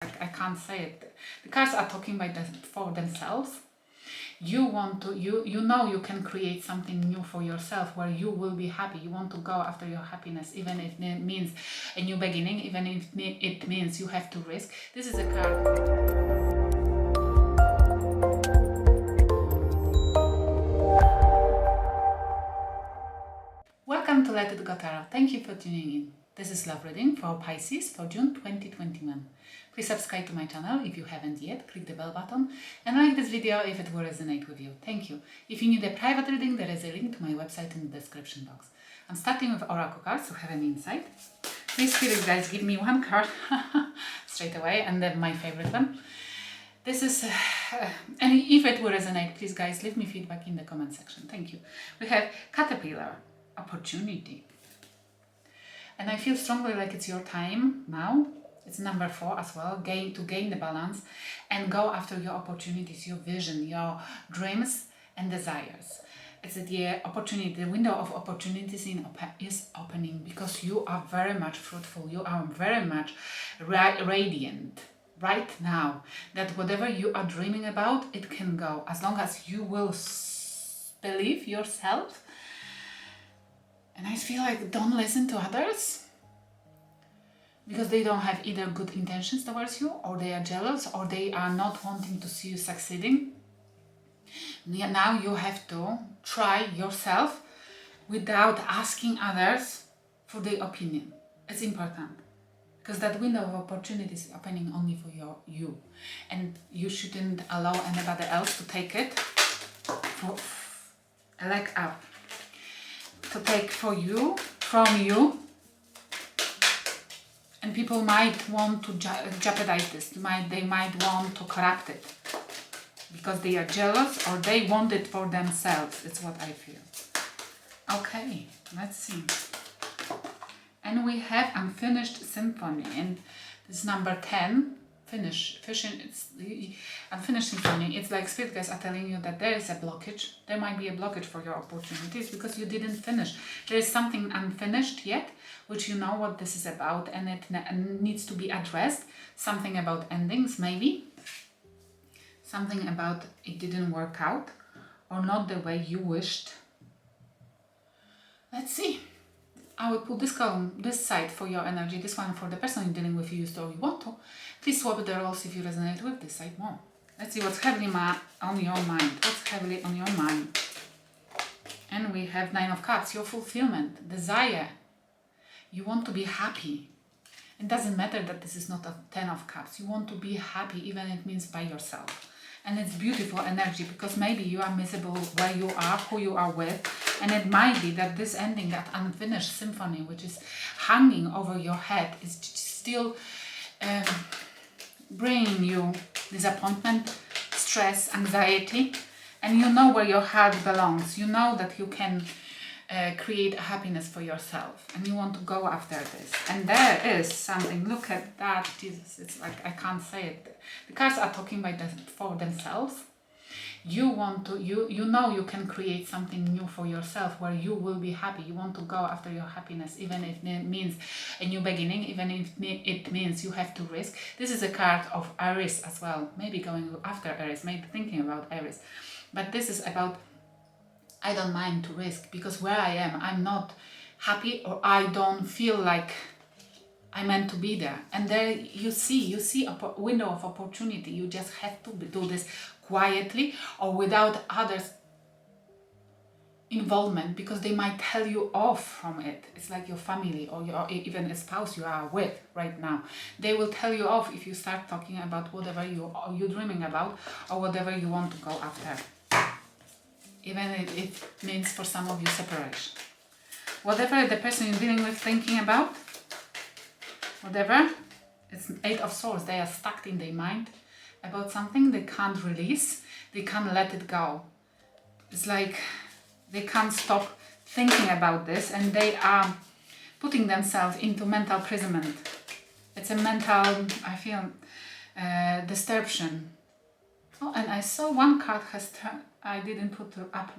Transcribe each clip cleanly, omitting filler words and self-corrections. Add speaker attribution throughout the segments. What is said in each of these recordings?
Speaker 1: I can't say it. The cards are talking for themselves. You want to, you know you can create something new for yourself where you will be happy. You want to go after your happiness, even if it means a new beginning, even if it means you have to risk. This is a card. Welcome to Let It Go Tarot. Thank you for tuning in. This is love reading for Pisces for June 2021. Please subscribe to my channel if you haven't yet, click the bell button and like this video if it will resonate with you. Thank you. If you need a private reading, there is a link to my website in the description box. I'm starting with Oracle cards to have an insight. Please, spirit guys, give me one card straight away, and then my favorite one. This is, and if it will resonate, please guys, leave me feedback in the comment section. Thank you. We have Caterpillar, opportunity. And I feel strongly like it's your time now. It's number 4 as well, to gain the balance and go after your opportunities, your vision, your dreams and desires. It's the opportunity, the window of opportunities is opening, because you are very much fruitful, you are very much radiant right now, that whatever you are dreaming about, it can go, as long as you will believe yourself. And I feel like don't listen to others, because they don't have either good intentions towards you, or they are jealous, or they are not wanting to see you succeeding. Now you have to try yourself without asking others for their opinion. It's important, because that window of opportunity is opening only for you, and you shouldn't allow anybody else to take it to take from you, and people might want to jeopardize this. They might want to corrupt it, because they are jealous, or they want it for themselves. It's what I feel. Okay, let's see. And we have Unfinished Symphony, and this is number 10. It's the Unfinished Symphony. It's like spirit guys are telling you that there is a blockage. There might be a blockage for your opportunities because you didn't finish. There is something unfinished yet, which you know what this is about, and it needs to be addressed. Something about endings, maybe. Something about it didn't work out, or not the way you wished. Let's see. I will put this column, this side for your energy, this one for the person you're dealing with, you used or you want to. Please swap the roles if you resonate with this side more. Let's see what's heavily on your mind. What's heavily on your mind? And we have 9 of Cups, your fulfillment, desire. You want to be happy. It doesn't matter that this is not a 10 of Cups. You want to be happy, even if it means by yourself. And it's beautiful energy, because maybe you are miserable where you are, who you are with. And it might be that this ending, that unfinished symphony, which is hanging over your head, is still bringing you disappointment, stress, anxiety. And you know where your heart belongs. You know that you can create a happiness for yourself, and you want to go after this. And there is something, look at that, Jesus, it's like I can't say it. The cards are talking for themselves. You want to, you know you can create something new for yourself where you will be happy. You want to go after your happiness, even if it means a new beginning, even if it means you have to risk. This is a card of Aries as well, maybe going after Aries, maybe thinking about Aries. But this is about, I don't mind to risk, because where I am, I'm not happy, or I don't feel like I'm meant to be there. And there you see a window of opportunity. You just have to do this quietly or without others' involvement, because they might tell you off from it. It's like your family, or even a spouse you are with right now. They will tell you off if you start talking about whatever you're dreaming about, or whatever you want to go after. Even if it means for some of you separation. Whatever the person you're dealing with thinking about, whatever, it's 8 of Swords. They are stuck in their mind about something they can't release. They can't let it go. It's like they can't stop thinking about this, and they are putting themselves into mental imprisonment. It's a mental, I feel, disturbance. Oh, and I saw one card has turned, I didn't put it up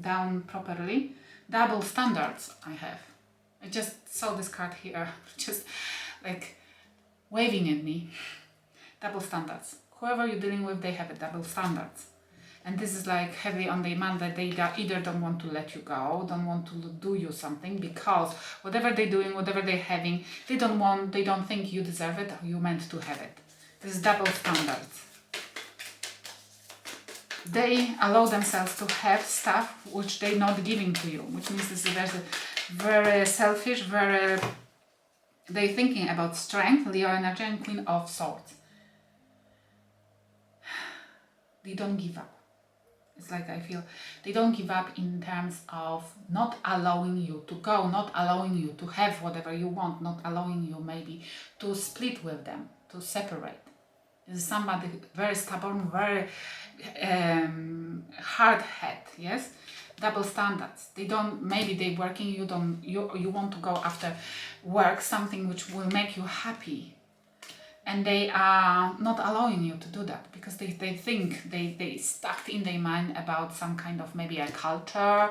Speaker 1: down properly. Double standards I have. I just saw this card here, just like waving at me. Double standards. Whoever you're dealing with, they have a double standards. And this is like heavy on their mind that they either don't want to let you go, don't want to do you something, because whatever they're doing, whatever they're having, they don't think you deserve it or you meant to have it. This is double standards. They allow themselves to have stuff which they're not giving to you, which means this is very selfish, they're thinking about strength, Leo energy and Queen of Swords. They don't give up. It's like I feel they don't give up in terms of not allowing you to go, not allowing you to have whatever you want, not allowing you maybe to split with them, to separate. This is somebody very stubborn, very hard head, yes? Double standards. They don't, maybe they're working, you want to go after work, something which will make you happy. And they are not allowing you to do that because they think they stuck in their mind about some kind of maybe a culture,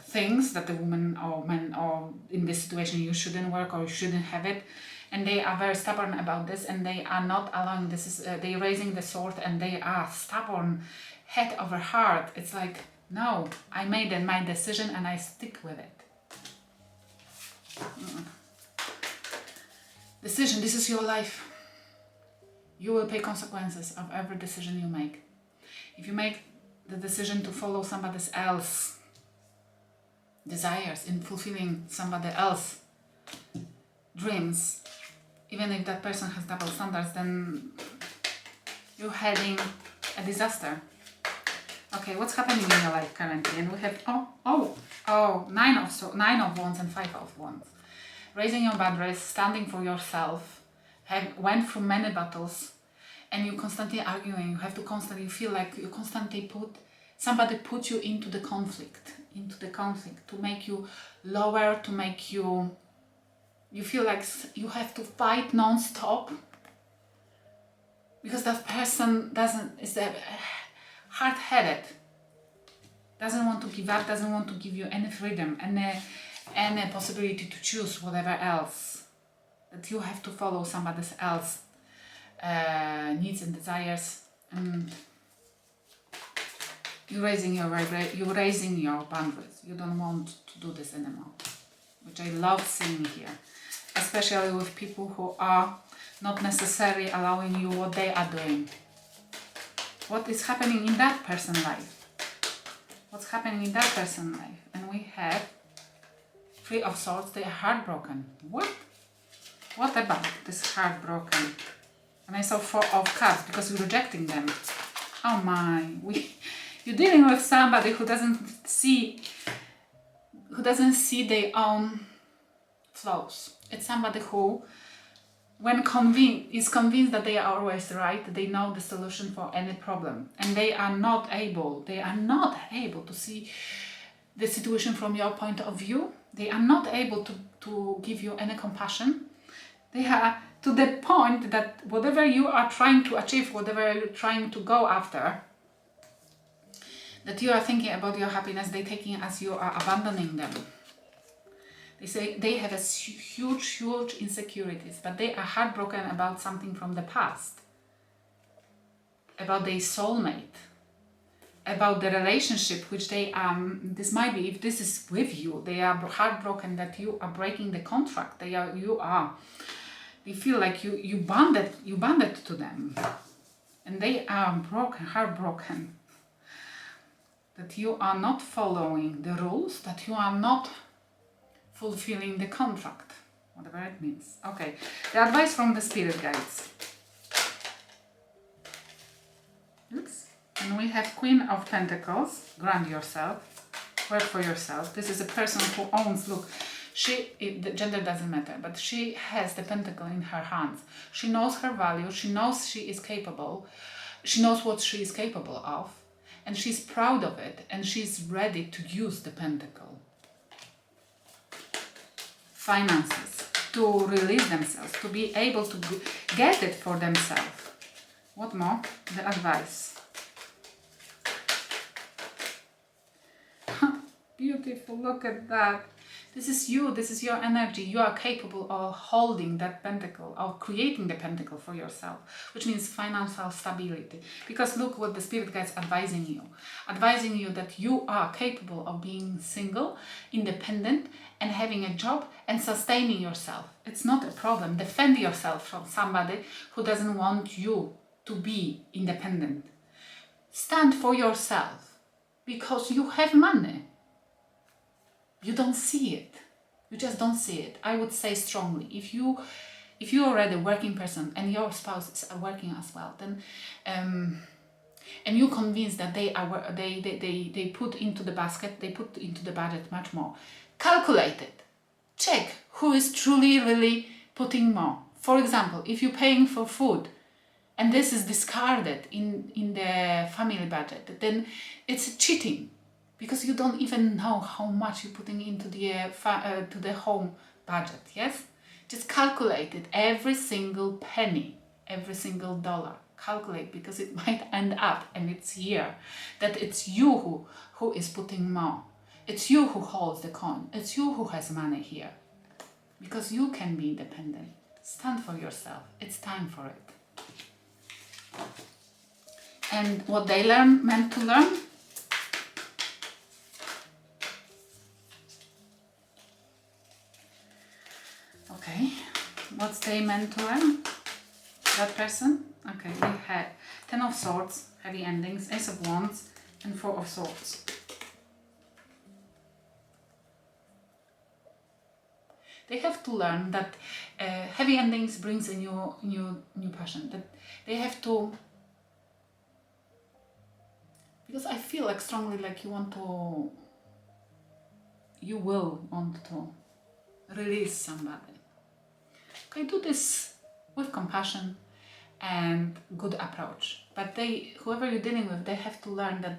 Speaker 1: things that the woman or man or in this situation you shouldn't work or you shouldn't have it. And they are very stubborn about this and they are not allowing this. Is they're raising the sword and they are stubborn, head over heart. It's like, no, I made my decision and I stick with it. Decision, this is your life. You will pay consequences of every decision you make. If you make the decision to follow somebody else's desires in fulfilling somebody else's dreams, even if that person has double standards, then you're heading a disaster. Okay, what's happening in your life currently? And we have, Nine of Wands and Five of Wands. Raising your boundaries, standing for yourself, went through many battles, and you constantly arguing. You feel like you constantly somebody put you into the conflict, to make you lower, to make you feel like you have to fight non-stop, because that person is hard-headed, doesn't want to give up, doesn't want to give you any freedom, any possibility to choose whatever else, that you have to follow somebody else's needs and desires, and you're raising your boundaries. You don't want to do this anymore, which I love seeing here, especially with people who are not necessarily allowing you what they are doing. What is happening in that person's life? What's happening in that person's life? And we have Three of Swords. They are heartbroken. What? What about this heartbroken? And I saw Four of Cups because you're rejecting them. Oh my! You're dealing with somebody who doesn't see their own flaws. It's somebody who, when is convinced that they are always right, they know the solution for any problem, and they are not able to see the situation from your point of view. They are not able to give you any compassion. They are to the point that whatever you are trying to achieve, whatever you're trying to go after, that you are thinking about your happiness, they're taking as you are abandoning them. They say they have a huge insecurities, but they are heartbroken about something from the past, about their soulmate, about the relationship which they this might be, if this is with you, they are heartbroken that you are breaking the contract. They feel like you bonded to them, and they are heartbroken that you are not following the rules, that you are not fulfilling the contract, whatever it means. Okay, the advice from the spirit guides. Oops. And we have Queen of Pentacles. Ground yourself, work for yourself. This is a person who owns, look, the gender doesn't matter, but she has the pentacle in her hands. She knows her value, she knows she is capable, she knows what she is capable of, and she's proud of it, and she's ready to use the pentacle. Finances, to release themselves, to be able to get it for themselves. What more? The advice. Beautiful, look at that. This is you, this is your energy. You are capable of holding that pentacle, of creating the pentacle for yourself, which means financial stability. Because look what the spirit guides advising you that you are capable of being single, independent, and having a job and sustaining yourself. It's not a problem. Defend yourself from somebody who doesn't want you to be independent. Stand for yourself because you have money. You don't see it. You just don't see it. I would say strongly, if you're already a working person and your spouse is working as well, then and you're convinced that they put into the basket, they put into the budget much more. Calculate it. Check who is truly really putting more. For example, if you're paying for food and this is discarded in the family budget, then it's cheating. Because you don't even know how much you're putting into to the home budget, yes? Just calculate it, every single penny, every single dollar. Calculate, because it might end up, and it's here, that it's you who is putting more. It's you who holds the coin. It's you who has money here. Because you can be independent. Stand for yourself. It's time for it. And what they meant to learn, okay, what's they meant to learn? That person? Okay, we had 10 of Swords, heavy endings, Ace of Wands, and 4 of Swords. They have to learn that heavy endings brings a new passion. That they have to, because I feel like strongly like you will want to release somebody. Okay, do this with compassion and good approach. But whoever you're dealing with, they have to learn that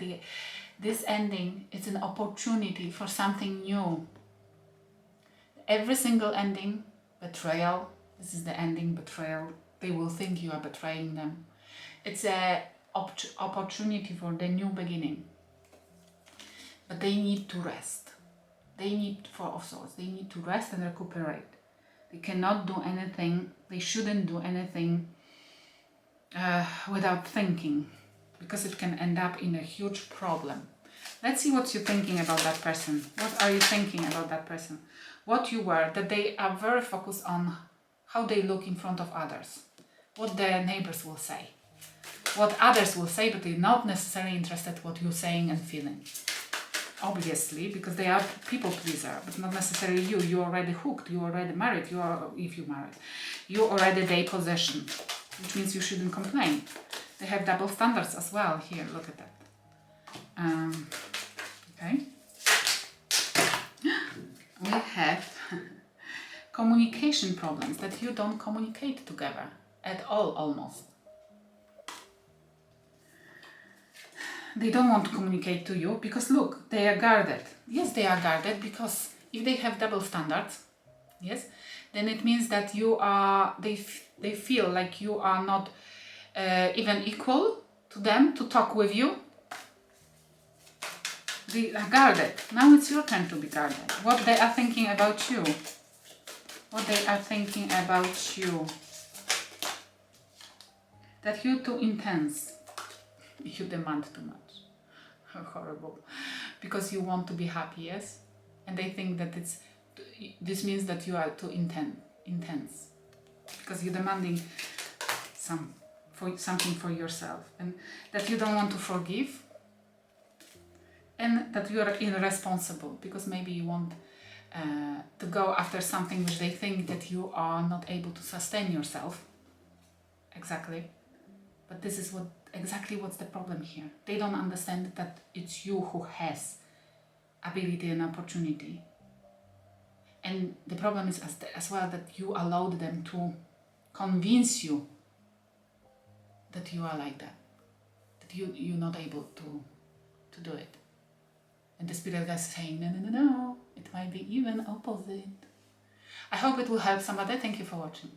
Speaker 1: this ending is an opportunity for something new. Every single ending, betrayal, this is the ending, betrayal. They will think you are betraying them. It's an opportunity for the new beginning. But they need to rest. They need 4 of Swords. They need to rest and recuperate. They cannot do anything. They shouldn't do anything without thinking, because it can end up in a huge problem. Let's see what you're thinking about that person. What are you thinking about that person? What you were, that they are very focused on how they look in front of others. What their neighbors will say. What others will say, but they're not necessarily interested in what you're saying and feeling. Obviously, because they are people pleaser, but not necessarily you. You're already hooked. You're already married. If you're married, you're already their possession, which means you shouldn't complain. They have double standards as well. Here, look at that. Okay. We have communication problems, that you don't communicate together at all, almost. They don't want to communicate to you because look, they are guarded. Yes, they are guarded because if they have double standards, yes, then it means that they feel like you are not even equal to them to talk with you. They are guarded. Now it's your turn to be guarded. What they are thinking about you. What they are thinking about you. That you're too intense. You demand too much. Horrible. Because you want to be happy, yes? And they think that this means that you are too intense. Because you're demanding something for yourself. And that you don't want to forgive. And that you are irresponsible. Because maybe you want to go after something which they think that you are not able to sustain yourself. Exactly. But this is exactly what's the problem here. They don't understand that it's you who has ability and opportunity. And the problem is as well that you allowed them to convince you that you are like that. That you're not able to do it. And the spirit guide is saying, no, it might be even opposite. I hope it will help somebody. Thank you for watching.